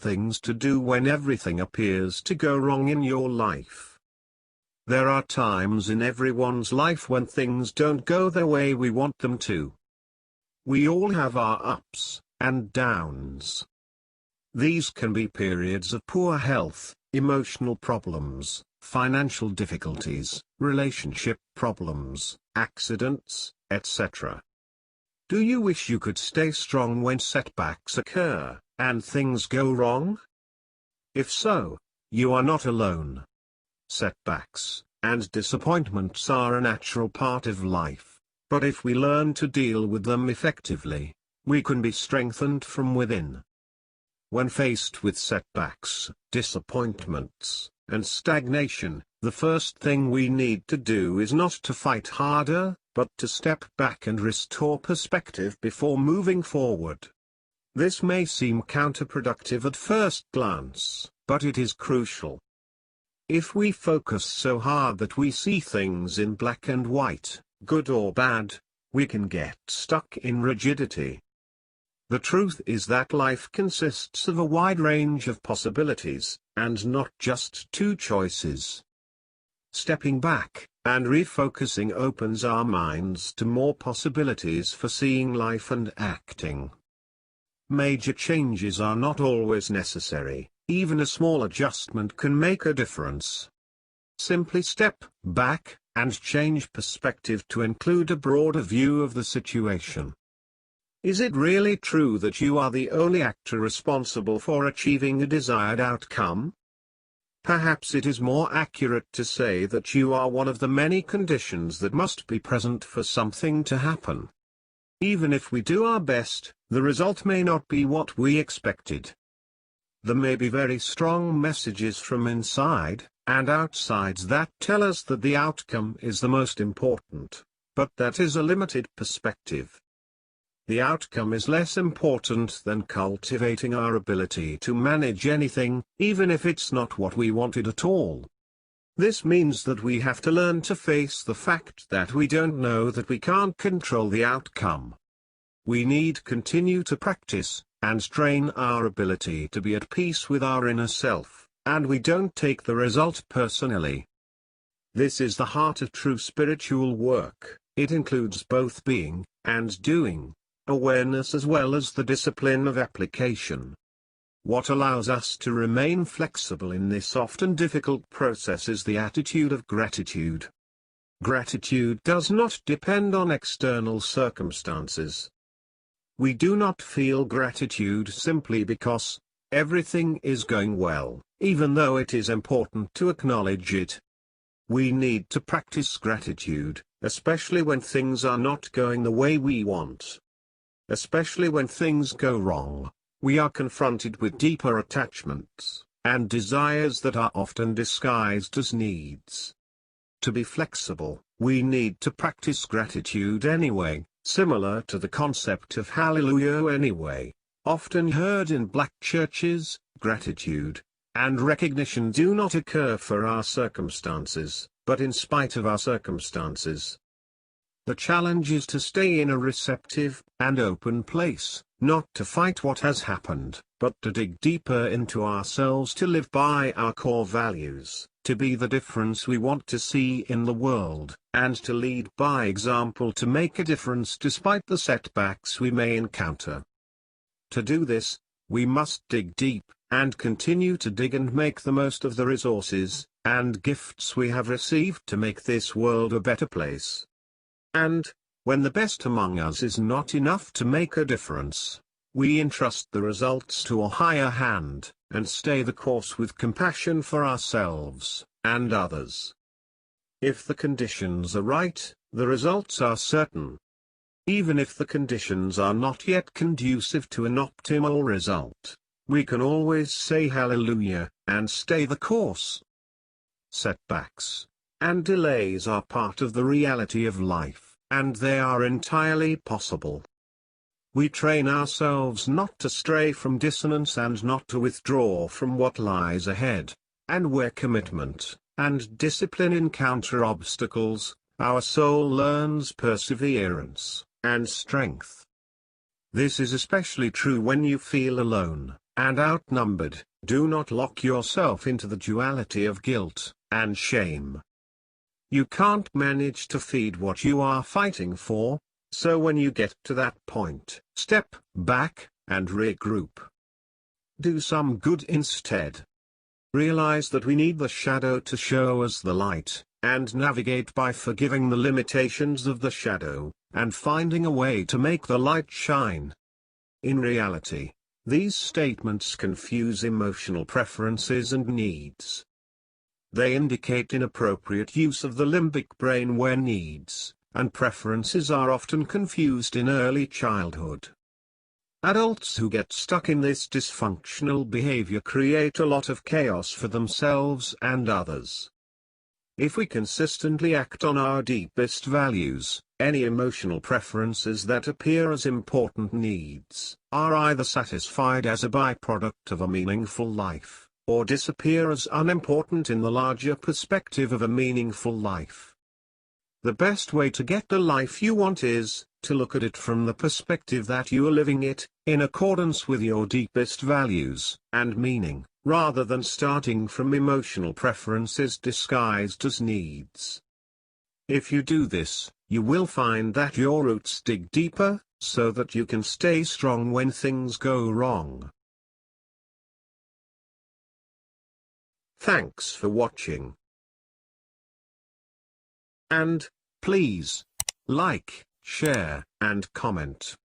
things to do when everything appears to go wrong in your life. There are times in everyone's life when things don't go the way we want them to. We all have our ups and downs. These can be periods of poor health, emotional problems, financial difficulties, relationship problems, accidents, etc. Do you wish you could stay strong when setbacks occur, and things go wrong? If so, you are not alone. Setbacks and disappointments are a natural part of life, but if we learn to deal with them effectively, we can be strengthened from within. When faced with setbacks, disappointments, and stagnation, the first thing we need to do is not to fight harder, but to step back and restore perspective before moving forward. This may seem counterproductive at first glance, but it is crucial. If we focus so hard that we see things in black and white, good or bad, we can get stuck in rigidity. The truth is that life consists of a wide range of possibilities, and not just two choices. Stepping back and refocusing opens our minds to more possibilities for seeing life and acting. Major changes are not always necessary, even a small adjustment can make a difference. Simply step back and change perspective to include a broader view of the situation. Is it really true that you are the only actor responsible for achieving a desired outcome? Perhaps it is more accurate to say that you are one of the many conditions that must be present for something to happen. Even if we do our best, the result may not be what we expected. There may be very strong messages from inside and outside that tell us that the outcome is the most important, but that is a limited perspective. The outcome is less important than cultivating our ability to manage anything, even if it's not what we wanted at all. This means that we have to learn to face the fact that we don't know, that we can't control the outcome. We need continue to practice and train our ability to be at peace with our inner self, and we don't take the result personally. This is the heart of true spiritual work. It includes both being and doing, awareness as well as the discipline of application. What allows us to remain flexible in this often difficult process is the attitude of gratitude. Gratitude does not depend on external circumstances. We do not feel gratitude simply because everything is going well, even though it is important to acknowledge it. We need to practice gratitude, especially when things are not going the way we want. Especially when things go wrong, we are confronted with deeper attachments and desires that are often disguised as needs. To be flexible, we need to practice gratitude anyway, similar to the concept of hallelujah anyway, often heard in black churches. Gratitude and recognition do not occur for our circumstances, but in spite of our circumstances. The challenge is to stay in a receptive and open place, not to fight what has happened, but to dig deeper into ourselves, to live by our core values, to be the difference we want to see in the world, and to lead by example, to make a difference despite the setbacks we may encounter. To do this, we must dig deep, and continue to dig and make the most of the resources and gifts we have received to make this world a better place. And, when the best among us is not enough to make a difference, we entrust the results to a higher hand, and stay the course with compassion for ourselves and others. If the conditions are right, the results are certain. Even if the conditions are not yet conducive to an optimal result, we can always say hallelujah, and stay the course. Setbacks and delays are part of the reality of life, and they are entirely possible. We train ourselves not to stray from dissonance and not to withdraw from what lies ahead, and where commitment and discipline encounter obstacles, our soul learns perseverance and strength. This is especially true when you feel alone, and outnumbered, do not lock yourself into the duality of guilt and shame. You can't manage to feed what you are fighting for, so when you get to that point, step back and regroup. Do some good instead. Realize that we need the shadow to show us the light, and navigate by forgiving the limitations of the shadow, and finding a way to make the light shine. In reality, these statements confuse emotional preferences and needs. They indicate inappropriate use of the limbic brain where needs and preferences are often confused in early childhood. Adults who get stuck in this dysfunctional behavior create a lot of chaos for themselves and others. If we consistently act on our deepest values, any emotional preferences that appear as important needs are either satisfied as a byproduct of a meaningful life, or disappear as unimportant in the larger perspective of a meaningful life. The best way to get the life you want is to look at it from the perspective that you are living it, in accordance with your deepest values and meaning, rather than starting from emotional preferences disguised as needs. If you do this, you will find that your roots dig deeper, so that you can stay strong when things go wrong. Thanks for watching. And, please, like, share, and comment.